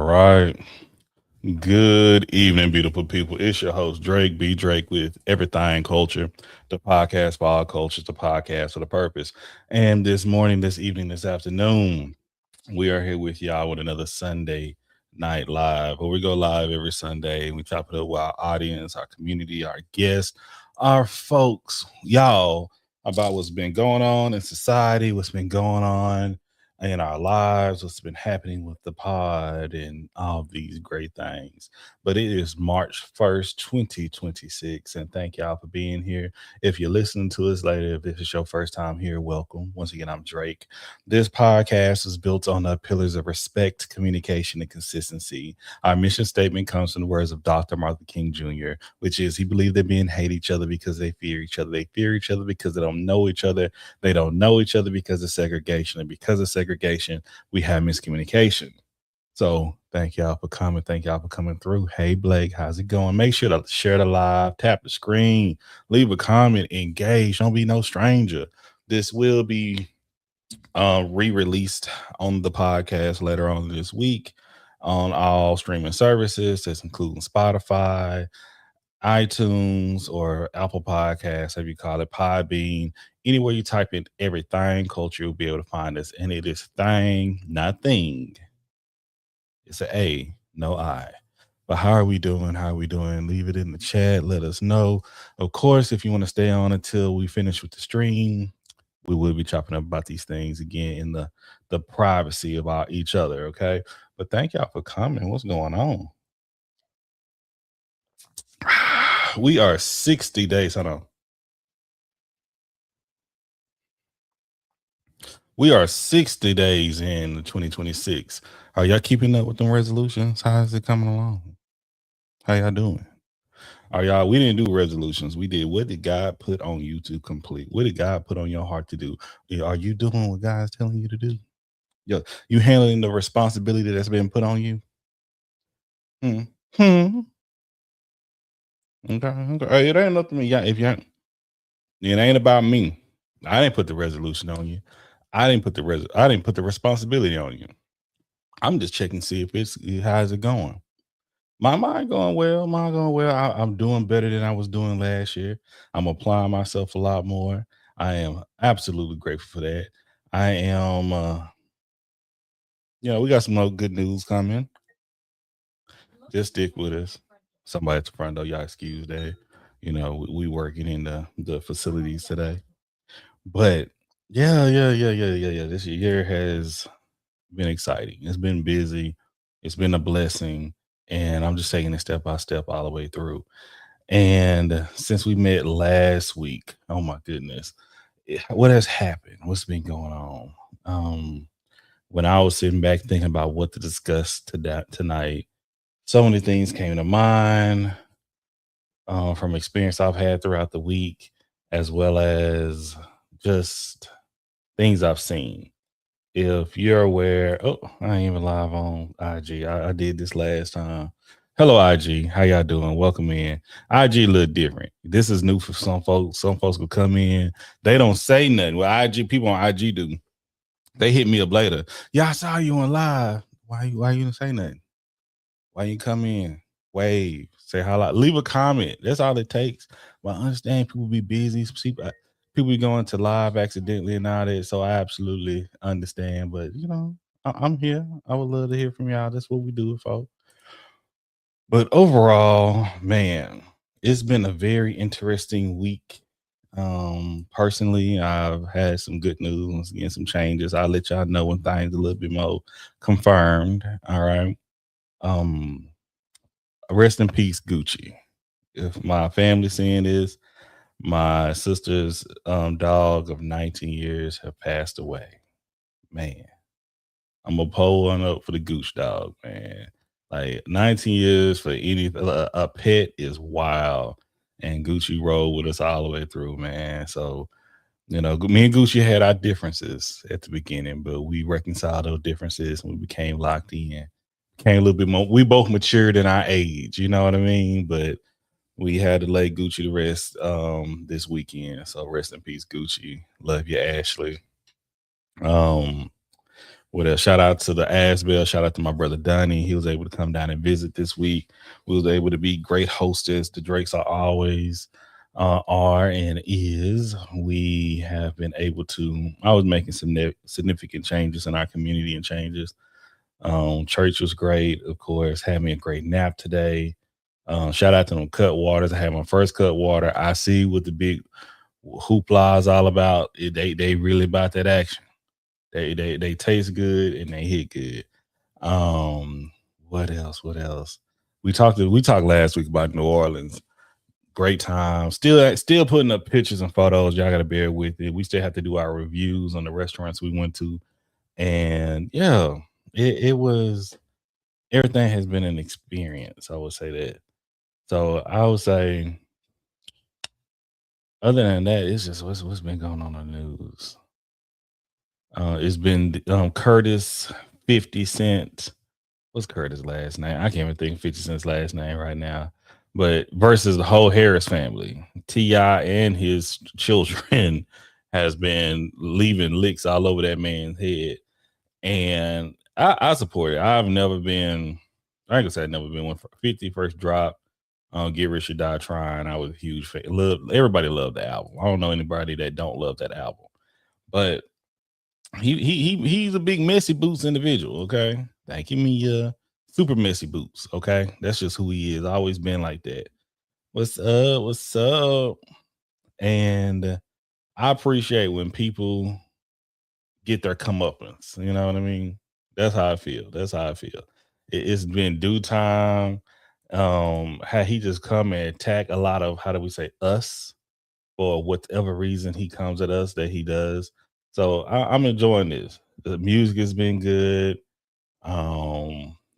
right. Good evening, beautiful people. It's your host, Drake B. Drake with Everything Culture, the podcast for all cultures, the podcast with a purpose. And this morning, this evening, this afternoon, we are here with y'all with another Sunday night live, where we go live every Sunday and we chop it up with our audience, our community, our guests, our folks, y'all, about what's been going on in society, what's been going on in our lives, what's been happening with the pod, and all these great things. But it is March 1st, 2026, and thank y'all for being here. If you're listening to us later, if this is your first time here, welcome. Once again, I'm Drake. This podcast is built on the pillars of respect, communication, and consistency. Our mission statement comes from the words of Dr. Martin King Jr., which is he believed that men hate each other because they fear each other. They fear each other because they don't know each other. They don't know each other because of segregation. And because of segregation, we have miscommunication. So thank y'all for coming. Thank y'all for coming through. Hey, Blake, how's it going? Make sure to share the live, tap the screen, leave a comment, engage. Don't be no stranger. This will be re-released on the podcast later on this week on all streaming services. That's including Spotify, iTunes, or Apple Podcasts, if you call it, Podbean. Anywhere you type in Everything Culture, you'll be able to find us. And it is thing, not thing. It's a, no I. But how are we doing? How are we doing? Leave it in the chat. Let us know. Of course, if you want to stay on until we finish with the stream, we will be chopping up about these things again in the privacy of each other. Okay. But thank y'all for coming. What's going on? We are 60 days. Hold on. We are 60 days in 2026. Are y'all keeping up with them resolutions? How is it coming along? How y'all doing? Are y'all? We didn't do resolutions. We did. What did God put on you to complete? What did God put on your heart to do? Are you doing what God's telling you to do? You handling the responsibility that's been put on you? Hmm. Hmm. Okay. Okay. It ain't nothing. If you, it ain't about me. I didn't put the resolution on you. I didn't put the responsibility on you. I'm just checking to see if how's it going. My mind going well. Mine going well. I'm doing better than I was doing last year. I'm applying myself a lot more. I am absolutely grateful for that. I am. We got some more good news coming. Just stick with us. Somebody at the front door, y'all excuse that. We working in the facilities today. But yeah. This year has been exciting. It's been busy. It's been a blessing. And I'm just taking it step by step all the way through. And since we met last week, oh my goodness, what has happened? What's been going on? When I was sitting back thinking about what to discuss tonight, so many things came to mind from experience I've had throughout the week, as well as just things I've seen. If you're aware, oh, I ain't even live on IG. I did this last time. Hello, IG. How y'all doing? Welcome in. IG a little different. This is new for some folks. Some folks will come in. They don't say nothing. Well, IG people on IG do. They hit me up later. Yeah, I saw you on live. Why you didn't say nothing? Why you come in? Wave. Say hello. Leave a comment. That's all it takes. Well, I understand people be busy. People be going to live accidentally and all that. So I absolutely understand. But I'm here. I would love to hear from y'all. That's what we do, folks. But overall, man, it's been a very interesting week. Personally, I've had some good news and some changes. I'll let y'all know when things a little bit more confirmed. All right. Um, Rest in peace, Gucci. If my family seeing this, my sister's dog of 19 years have passed away. Man, I'm gonna pull one up for the Gooch dog, man. Like 19 years for a pet is wild. And Gucci rode with us all the way through, man. So, me and Gucci had our differences at the beginning, but we reconciled those differences and we became locked in. Became a little bit more, we both matured in our age, you know what I mean? But we had to lay Gucci to rest this weekend. So rest in peace, Gucci. Love you, Ashley. Um, What else? Shout out to the Asbel. Shout out to my brother Donnie. He was able to come down and visit this week. We was able to be great hostess. The Drakes are always are and is. We have been able to. I was making some significant changes in our community and changes. Church was great, of course. Had me a great nap today. Shout out to them cut waters. I had my first cut water. I see what the big hoopla is all about. They really about that action. They taste good and they hit good. What else? What else? We talked last week about New Orleans. Great time. Still putting up pictures and photos. Y'all gotta bear with it. We still have to do our reviews on the restaurants we went to. And yeah, it was everything has been an experience. I would say that. So I would say other than that, it's just what's been going on in the news. It's been Curtis, 50 Cent. What's Curtis' last name? I can't even think of 50 Cent's last name right now. But versus the whole Harris family, T.I. and his children has been leaving licks all over that man's head. And I support it. I've never been, I ain't gonna say I've never been one for 50 first drop. Get Rich or Die Trying. I was a huge fan. Everybody loved the album. I don't know anybody that don't love that album. But he's a big messy boots individual. Okay, thank you, Mia. Super messy boots. Okay, that's just who he is. Always been like that. What's up? What's up? And I appreciate when people get their comeuppance. You know what I mean? That's how I feel. That's how I feel. It's been due time. Had he just come and attack a lot of, how do we say, us, for whatever reason he comes at us that he does. So I'm enjoying this. The music has been good.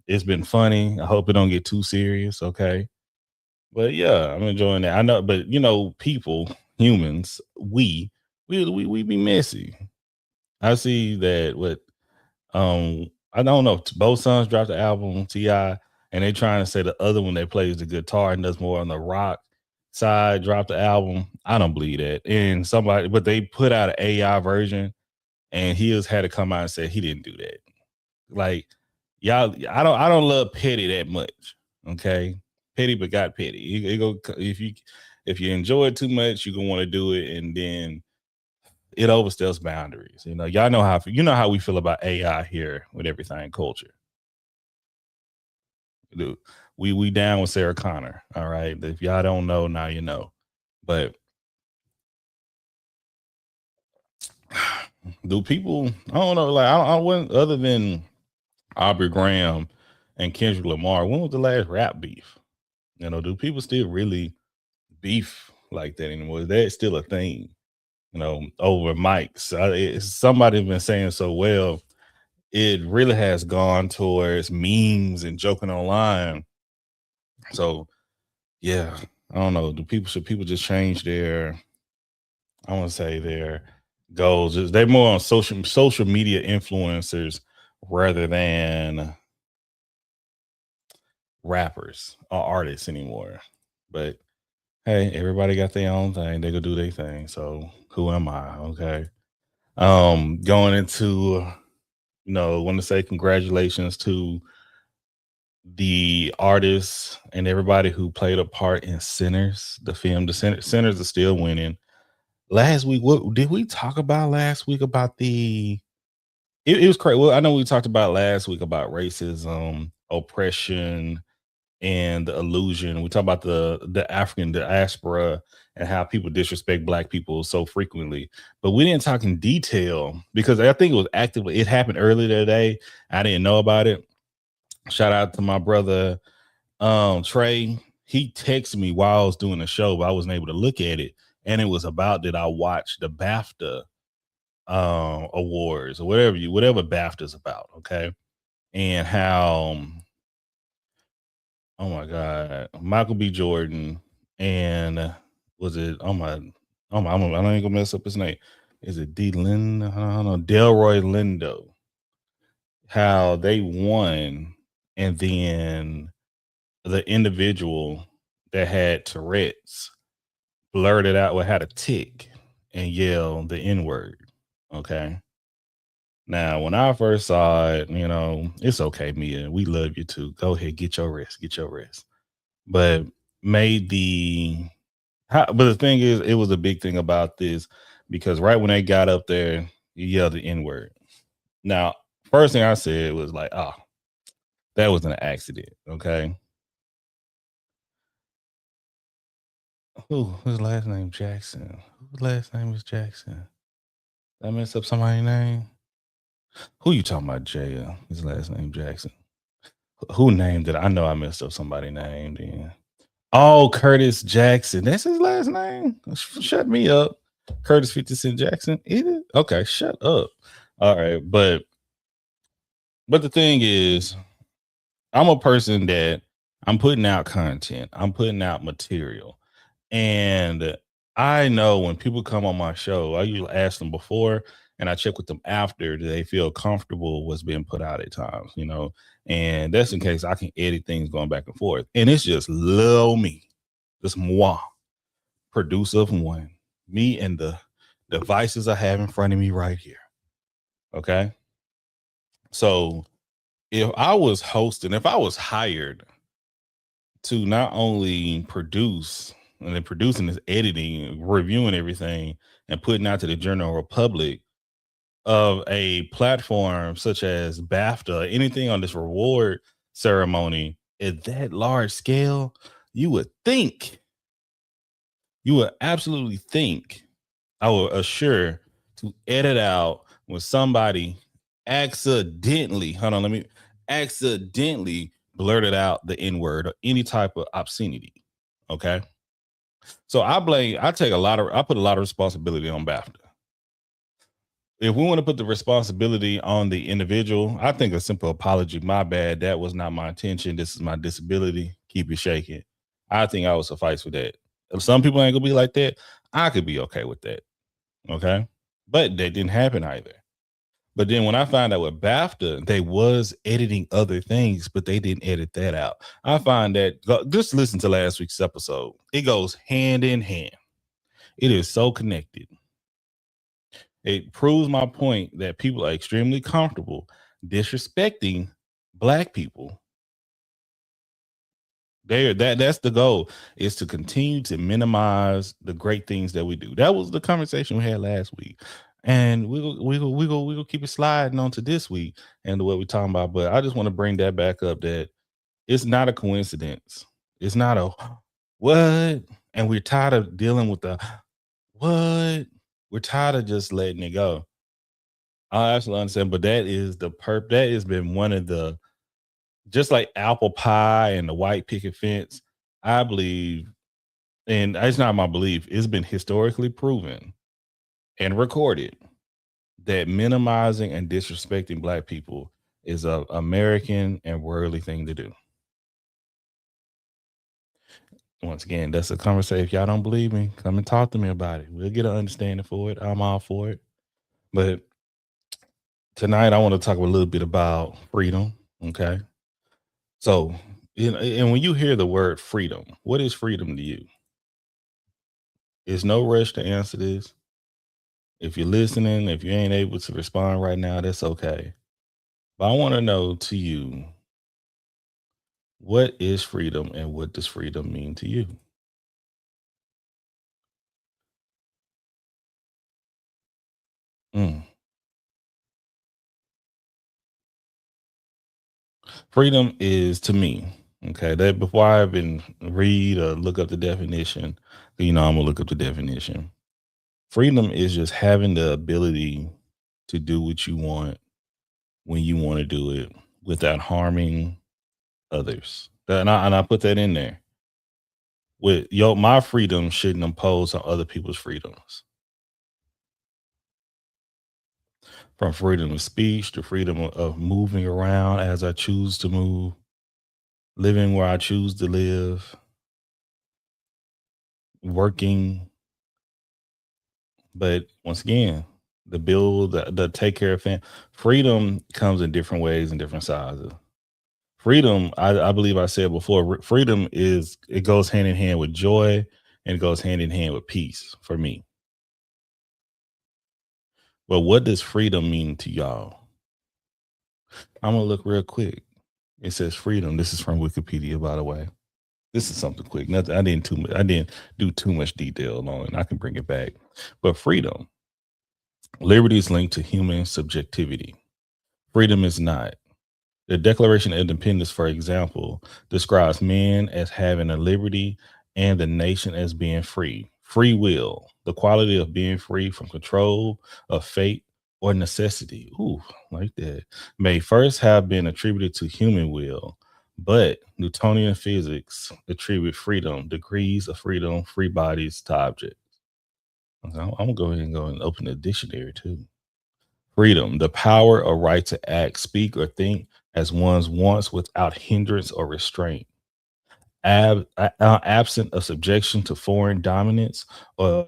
It's been funny. I hope it don't get too serious. Okay, but yeah, I'm enjoying that. I know, but people, humans, we be messy. I see that what I don't know. Both sons dropped the album, T.I., and they trying to say the other one that plays the guitar and does more on the rock side dropped the album. I don't believe that. And somebody, but they put out an AI version, and he has had to come out and say he didn't do that. Like y'all, I don't love Petty that much. Okay, Petty but got Petty. If you enjoy it too much, you're gonna want to do it, and then it oversteps boundaries. Y'all know how we feel about AI here with everything culture. Dude, we down with Sarah Connor. All right. If y'all don't know, now you know. But do people? I don't know. Like I wouldn't, other than Aubrey Graham and Kendrick Lamar. When was the last rap beef? Do people still really beef like that anymore? Is that still a thing? Over mics. Somebody's been saying so well. It really has gone towards memes and joking online. So yeah, I don't know. Should people just change their, I want to say, their goals? They're more on social media influencers rather than rappers or artists anymore. But hey, everybody got their own thing. They go do their thing. So who am I? Okay. Going into, want to say congratulations to the artists and everybody who played a part in Sinners, the film. The Sinners are still winning. Last week, what did we talk about last week about the? It was crazy. Well, I know we talked about last week about racism, oppression, and the illusion. We talked about the African diaspora and how people disrespect Black people so frequently, but we didn't talk in detail because I think it was actively. It happened earlier today. I didn't know about it. Shout out to my brother Trey. He texted me while I was doing the show, but I wasn't able to look at it. And it was about that I watched the BAFTA awards or whatever BAFTA's about, okay? And how oh my god, Michael B. Jordan and was it I don't even gonna mess up his name. Is it D Lin? I don't know, Delroy Lindo. How they won, and then the individual that had Tourette's blurted out, had a tick and yelled the N word. Okay. Now, when I first saw it, it's okay, Mia. We love you too. Go ahead, get your rest, get your rest. But made but the thing is, it was a big thing about this because right when they got up there, you yelled the N word. Now, first thing I said was like, oh, that was an accident. Okay. Whose last name Jackson? Whose last name is Jackson? Did I mess up somebody's name? Who you talking about, Jay? His last name Jackson. Who named it? I know I messed up somebody named then. Oh, Curtis Jackson. That's his last name. Shut me up. Curtis 50 Cent Jackson. Is it? Okay, shut up. All right, but the thing is, I'm a person that I'm putting out content. I'm putting out material. And I know when people come on my show, I usually ask them before and I check with them after, do they feel comfortable what's being put out at times. And that's in case I can edit things going back and forth. And it's just little me, just moi, producer of one, me and the devices I have in front of me right here. Okay. So if I was hosting, if I was hired to not only produce and then producing this editing, reviewing everything, and putting out to the general public of a platform such as BAFTA, anything on this reward ceremony at that large scale, you would think, you would absolutely think, I would assure to edit out when somebody accidentally blurted out the N word or any type of obscenity. Okay. So I put a lot of responsibility on BAFTA. If we want to put the responsibility on the individual, I think a simple apology, my bad, that was not my intention. This is my disability. Keep it shaking. I think I would suffice with that. If some people ain't gonna be like that, I could be okay with that. Okay. But that didn't happen either. But then when I found out with BAFTA, they was editing other things, but they didn't edit that out. I find that just listen to last week's episode. It goes hand in hand. It is so connected. It proves my point that people are extremely comfortable disrespecting black people. That's the goal, is to continue to minimize the great things that we do. That was the conversation we had last week. And we'll keep it sliding on to this week and what we're talking about. But I just want to bring that back up, that it's not a coincidence. It's not a what? And we're tired of dealing with the what? We're tired of just letting it go. I absolutely understand, but that has been one of the, just like apple pie and the white picket fence, I believe, and it's not my belief, it's been historically proven and recorded that minimizing and disrespecting black people is a American and worldly thing to do. Once again, that's a conversation. If y'all don't believe me, come and talk to me about it. We'll get an understanding for it. I'm all for it. But tonight I want to talk a little bit about freedom. Okay. So, and when you hear the word freedom, what is freedom to you? It's no rush to answer this. If you're listening, if you ain't able to respond right now, that's okay. But I want to know, to you, what is freedom and what does freedom mean to you? Mm. Freedom is, to me, okay, that before I even read or look up the definition, I'm gonna look up the definition. Freedom is just having the ability to do what you want when you want to do it without harming others. And I put that in there. My freedom shouldn't impose on other people's freedoms. From freedom of speech to freedom of moving around as I choose to move, living where I choose to live, working. But once again, the take care of family. Freedom comes in different ways and different sizes. Freedom, I believe I said before, freedom it goes hand in hand with joy and it goes hand in hand with peace for me. But what does freedom mean to y'all? I'm gonna look real quick. It says freedom. This is from Wikipedia, by the way. This is something quick. Nothing. I didn't do too much detail on it. I can bring it back. But freedom, liberty is linked to human subjectivity. Freedom is not. The Declaration of Independence, for example, describes men as having a liberty and the nation as being free. Free will, the quality of being free from control of fate or necessity. Ooh, like that. May first have been attributed to human will, but Newtonian physics attribute freedom, degrees of freedom, free bodies to objects. I'm gonna go ahead and go and open the dictionary too. Freedom, the power or right to act, speak, or think as one's wants without hindrance or restraint. Absent of subjection to foreign dominance or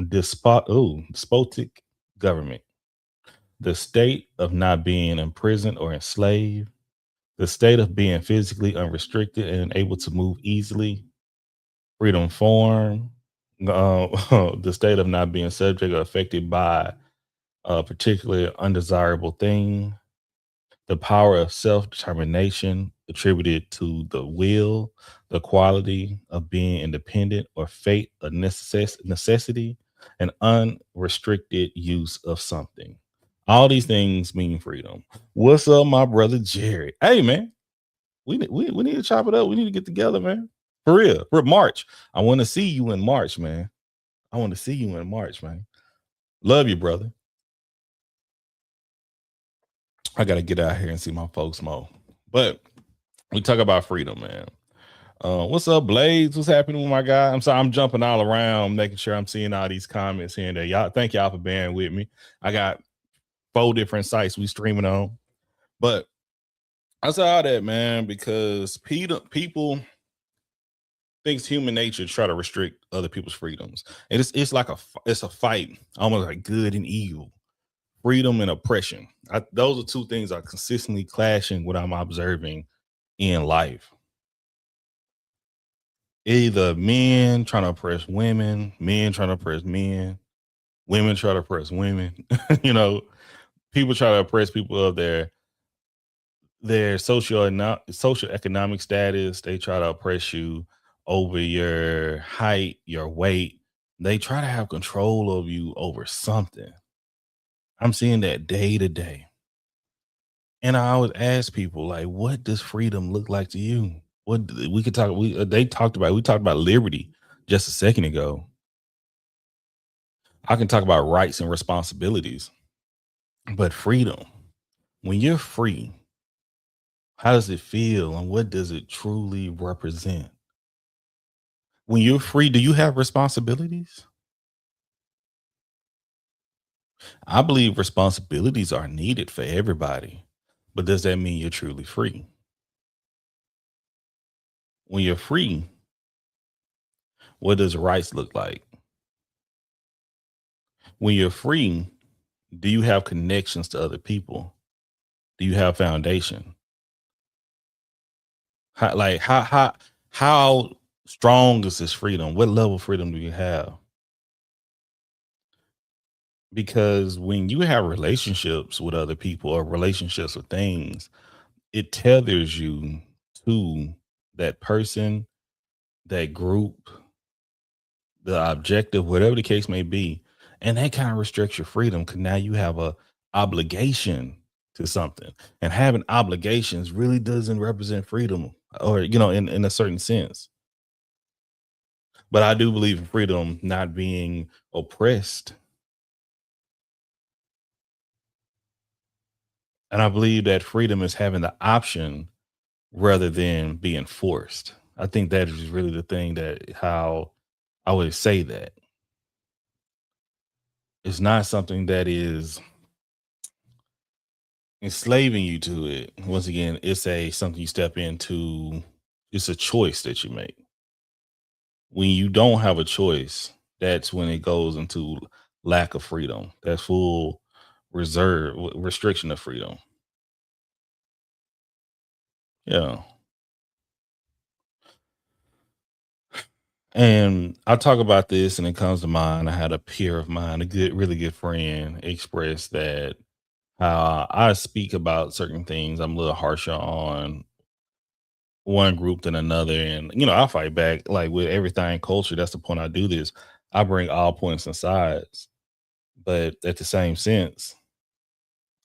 despotic government. The state of not being imprisoned or enslaved. The state of being physically unrestricted and able to move easily. Freedom form. The state of not being subject or affected by a particularly undesirable thing. The power of self determination attributed to the will, the quality of being independent or fate, a necessity, and unrestricted use of something. All these things mean freedom. What's up, my brother Jared? Hey, man, we need to chop it up. We need to get together, man. For real. For March. I want to see you in March, man. I want to see you in March, man. Love you, brother. I got to get out here and see my folks more. But we talk about freedom, man. What's up, Blades? What's happening with my guy? I'm sorry, I'm jumping all around, making sure I'm seeing all these comments here and there. Y'all, thank y'all for bearing with me. I got 4 different sites we streaming on, but I saw that, man, because people thinks human nature try to restrict other people's freedoms, and it's like it's a fight, almost like good and evil, freedom and oppression. Those are 2 things are consistently clashing. What I'm observing in life. Either men trying to oppress women, men trying to oppress men, women try to oppress women. you know, People try to oppress people of their social economic status. They try to oppress you over your height, your weight. They try to have control of you over something. I'm seeing that day to day. And I always ask people, like, what does freedom look like to you? What we could talk, we talked about liberty just a second ago. I can talk about rights and responsibilities, but freedom, when you're free, how does it feel and what does it truly represent? When you're free, do you have responsibilities? I believe responsibilities are needed for everybody, but does that mean you're truly free? When you're free, what does rights look like? When you're free, do you have connections to other people? Do you have foundation? How strong is this freedom? What level of freedom do you have? Because when you have relationships with other people or relationships with things, it tethers you to that person, that group, the objective, whatever the case may be. And that kind of restricts your freedom because now you have a obligation to something. And having obligations really doesn't represent freedom or, in a certain sense. But I do believe in freedom not being oppressed. And I believe that freedom is having the option rather than being forced. I think that is really the thing that how I would say that. It's not something that is enslaving you to it. Once again, it's a something you step into. It's a choice that you make. When you don't have a choice, that's when it goes into lack of freedom. That's full restriction of freedom. Yeah. And I talk about this and it comes to mind. I had a peer of mine, a good, really good friend, express that how I speak about certain things. I'm a little harsher on one group than another. And, I fight back like with everything culture. That's the point I do this. I bring all points and sides. But at the same sense,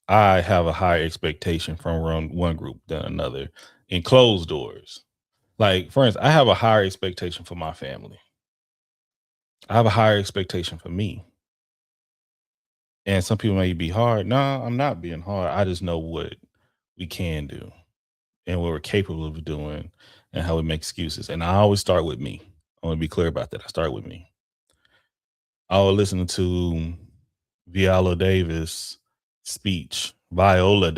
I have a higher expectation from one group than another in closed doors. Like, for instance, I have a higher expectation for my family. I have a higher expectation for me. And some people may be hard. No, I'm not being hard. I just know what we can do and what we're capable of doing and how we make excuses. And I always start with me. I want to be clear about that. I start with me. I was listening to Viola Davis, Viola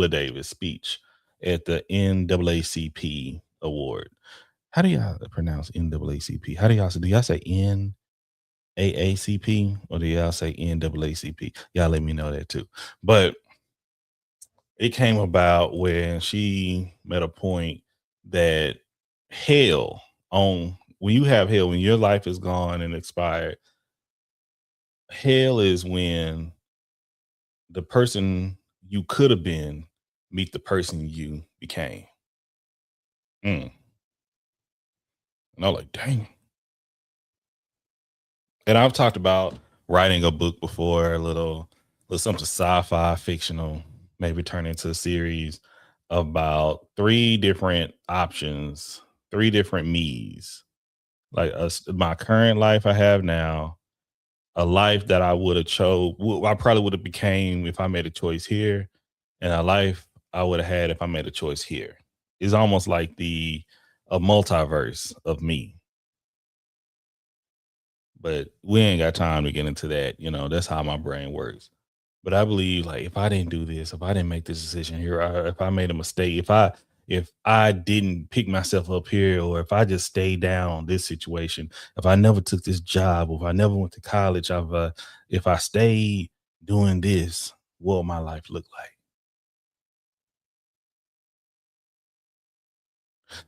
Davis speech at the NAACP award. How do y'all pronounce NAACP? How do y'all say NAACP or do y'all say NAACP? Y'all let me know that too. But it came about when she made a point that hell when you have hell, when your life is gone and expired, hell is when the person you could have been meet the person you became. Mm. And I was like, dang. And I've talked about writing a book before, a little something sci-fi fictional, maybe turn into a series about three different options, three different me's. Like my current life I have now, a life that I would have chose, I probably would have became if I made a choice here, and a life I would have had if I made a choice here. It's almost like a multiverse of me. But we ain't got time to get into that. That's how my brain works. But I believe like if I didn't do this, if I didn't make this decision here, or if I made a mistake, if I didn't pick myself up here, or if I just stayed down this situation, if I never took this job, or if I never went to college, if I stayed doing this, what would my life look like?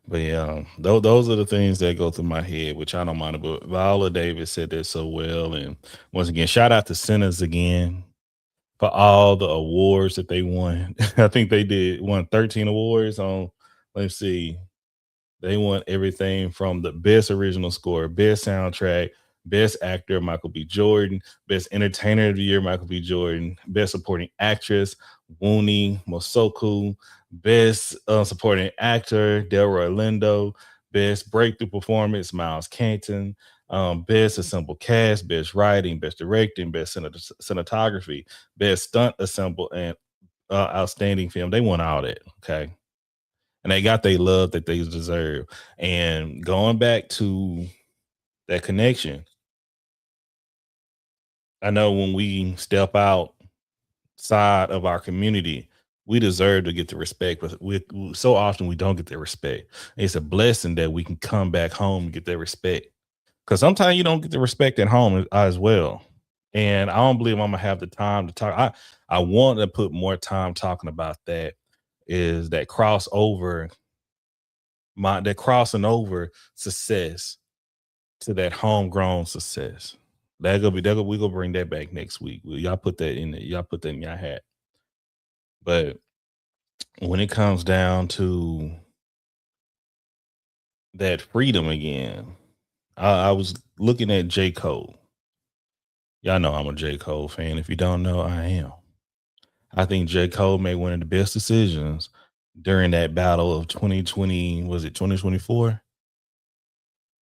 But yeah, those are the things that go through my head, which I don't mind. But Viola Davis said that so well. And once again, shout out to Sinners again for all the awards that they won. I think they won 13 awards on, let's see, they won everything from the best original score, best soundtrack, best actor, Michael B. Jordan, best entertainer of the year, Michael B. Jordan, best supporting actress, Wuni Mosoku, best supporting actor, Delroy Lindo, best breakthrough performance, Miles Canton, best ensemble cast, best writing, best directing, best cinematography, best stunt ensemble, and outstanding film. They won all that. Okay, and they got their love that they deserve. And going back to that connection, I know when we step outside of our community, we deserve to get the respect, but so often we don't get the respect. It's a blessing that we can come back home and get that respect. Because sometimes you don't get the respect at home as well. And I don't believe I'm gonna have the time to talk. I want to put more time talking about that. Is that crossover that crossing over success to that homegrown success. We gonna bring that back next week. Y'all put that in there. Y'all put that in your hat. But when it comes down to that freedom again, I was looking at J. Cole. Y'all know I'm a J. Cole fan. If you don't know, I am. I think J. Cole made one of the best decisions during that battle of 2020. Was it 2024?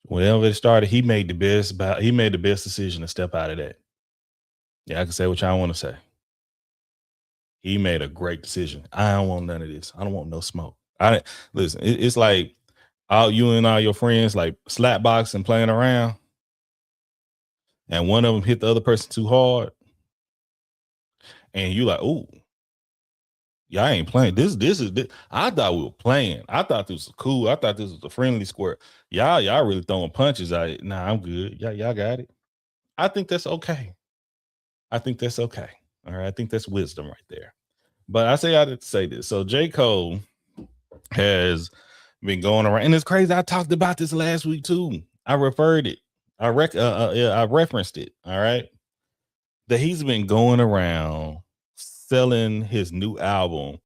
Whenever it started, he made the best decision to step out of that. Yeah, I can say what y'all want to say. He made a great decision. I don't want none of this. I don't want no smoke. Listen. It's like all you and all your friends like slap boxing, playing around, and one of them hit the other person too hard, and you like, ooh, y'all ain't playing. This. I thought we were playing. I thought this was cool. I thought this was a friendly square. Y'all really throwing punches. Nah, I'm good. Y'all got it. I think that's okay. I think that's okay. All right. I think that's wisdom right there. But I did say this. So J. Cole has been going around, and it's crazy. I talked about this last week too. I referred it. I referenced it. All right, that he's been going around selling his new album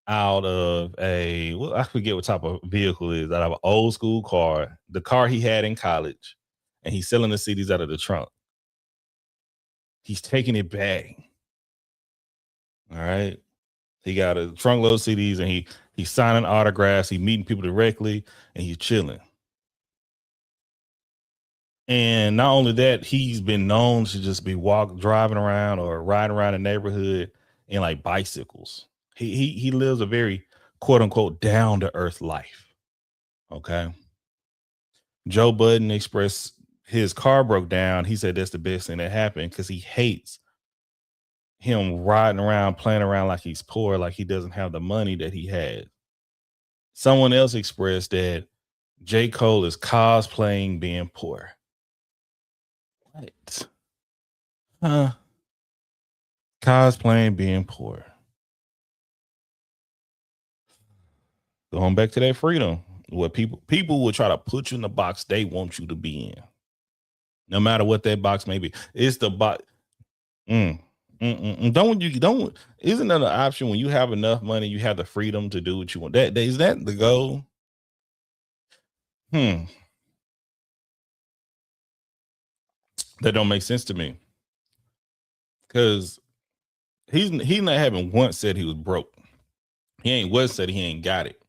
out of I forget what type of vehicle it is, out of an old school car, the car he had in college, and he's selling the CDs out of the trunk. He's taking it back. All right. He got a trunk load of CDs and he's signing autographs, he's meeting people directly, and he's chilling. And not only that, he's been known to just be driving around or riding around the neighborhood in like bicycles. He lives a very quote unquote down to earth life. Okay. Joe Budden expressed his car broke down. He said that's the best thing that happened because he hates him riding around, playing around like he's poor, like he doesn't have the money that he had. Someone else expressed that J. Cole is cosplaying being poor. What? Huh? Cosplaying being poor. Going back to that freedom, where people will try to put you in the box they want you to be in, no matter what that box may be. It's the box. Don't isn't that an option when you have enough money, you have the freedom to do what you want? That is that the goal? That don't make sense to me. Because he's not having once said he was broke. He ain't once said he ain't got it.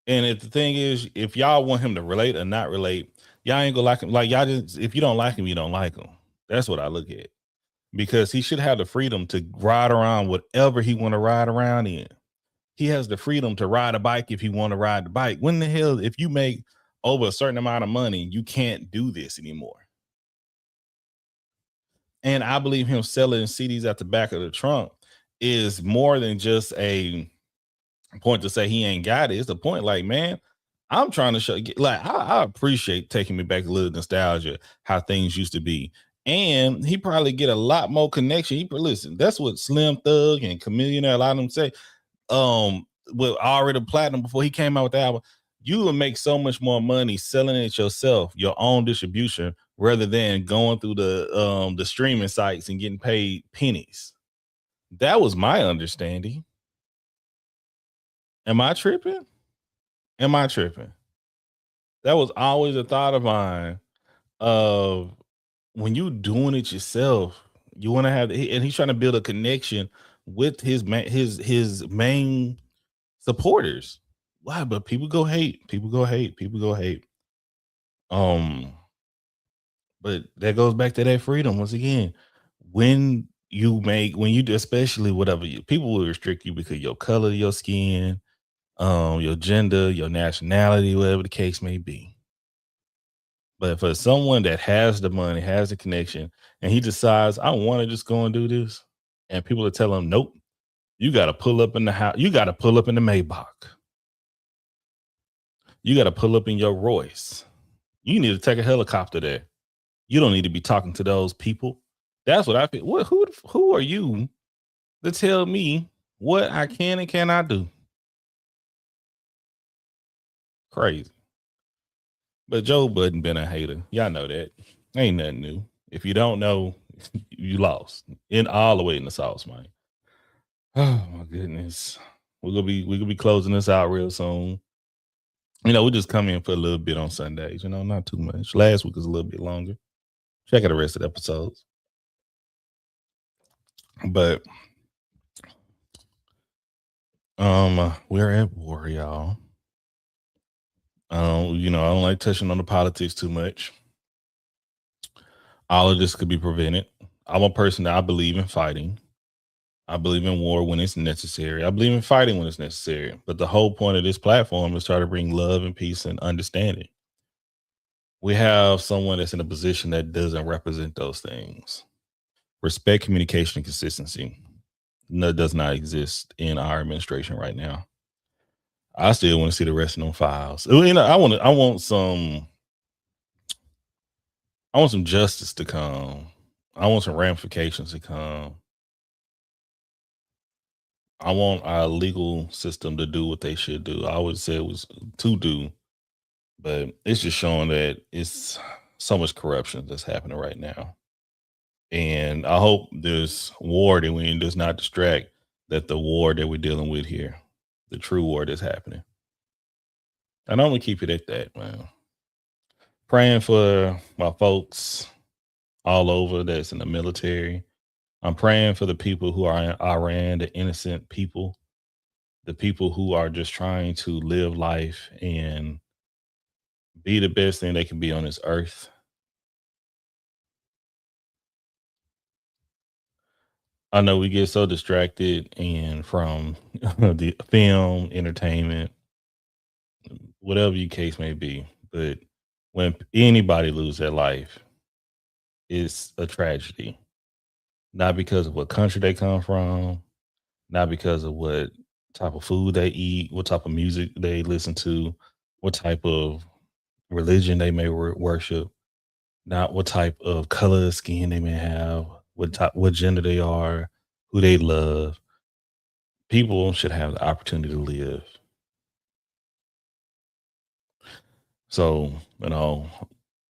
And if the thing is, if y'all want him to relate or not relate, y'all ain't gonna like him. Like y'all just, if you don't like him, you don't like him. That's what I look at. Because he should have the freedom to ride around whatever he want to ride around in. He has the freedom to ride a bike if he want to ride the bike. When the hell, if you make over a certain amount of money, you can't do this anymore. And I believe him selling CDs at the back of the trunk is more than just a point to say he ain't got it. It's the point like, man, I'm trying to show, like, I appreciate taking me back a little nostalgia, how things used to be. And he probably get a lot more connection. Listen, that's what Slim Thug and Chameleon, a lot of them say. With already platinum before he came out with the album, you will make so much more money selling it yourself, your own distribution, rather than going through the streaming sites and getting paid pennies. That was my understanding. Am I tripping? That was always a thought of mine of when you doing it yourself, you want to have, and he's trying to build a connection with his main supporters. Why? But people go hate. But that goes back to that freedom once again. When you do, especially whatever people will restrict you because your color, your skin, your gender, your nationality, whatever the case may be. But for someone that has the money, has the connection, and he decides, I want to just go and do this, and people are telling him, nope, you got to pull up in the house. You got to pull up in the Maybach. You got to pull up in your Royce. You need to take a helicopter there. You don't need to be talking to those people. That's what I feel. Who are you to tell me what I can and cannot do? Crazy. But Joe Budden been a hater. Y'all know that. Ain't nothing new. If you don't know, you lost. In all the way in the sauce, man. Oh my goodness. We're gonna be closing this out real soon. We just come in for a little bit on Sundays, not too much. Last week was a little bit longer. Check out the rest of the episodes. But we're at war, y'all. I don't like touching on the politics too much. All of this could be prevented. I'm a person that I believe in fighting. I believe in war when it's necessary. I believe in fighting when it's necessary. But the whole point of this platform is try to bring love and peace and understanding. We have someone that's in a position that doesn't represent those things. Respect, communication, and consistency. That does not exist in our administration right now. I still want to see the rest of them files. I want some justice to come. I want some ramifications to come. I want our legal system to do what they should do. I always say it was to do, but it's just showing that it's so much corruption that's happening right now. And I hope this war that we in does not distract that the war that we're dealing with here, the true war that's happening. And I'm gonna keep it at that, man. Praying for my folks all over that's in the military. I'm praying for the people who are in Iran, the innocent people, the people who are just trying to live life and be the best thing they can be on this earth. I know we get so distracted and from the film, entertainment, whatever your case may be. But when anybody lose their life, it's a tragedy. Not because of what country they come from, not because of what type of food they eat, what type of music they listen to, what type of religion they may worship, not what type of color of skin they may have, what gender they are, who they love. People should have the opportunity to live. So,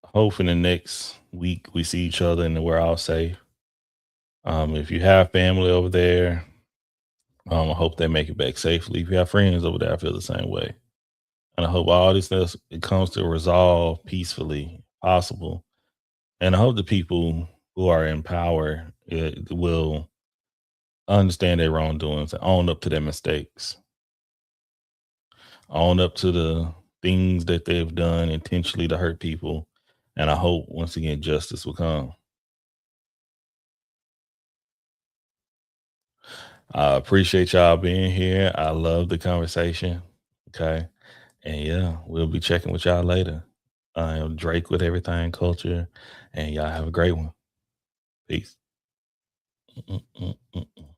hope in the next week we see each other and we're all safe. If you have family over there, I hope they make it back safely. If you have friends over there, I feel the same way. And I hope all this stuff it comes to resolve peacefully, possible. And I hope the people who are in power will understand their wrongdoings and own up to their mistakes, own up to the things that they've done intentionally to hurt people. And I hope once again justice will come. I appreciate y'all being here. I love the conversation. Okay. And yeah, we'll be checking with y'all later. I am Drake with Everything Culture. And y'all have a great one. Peace. Mm, mm, mm, mm.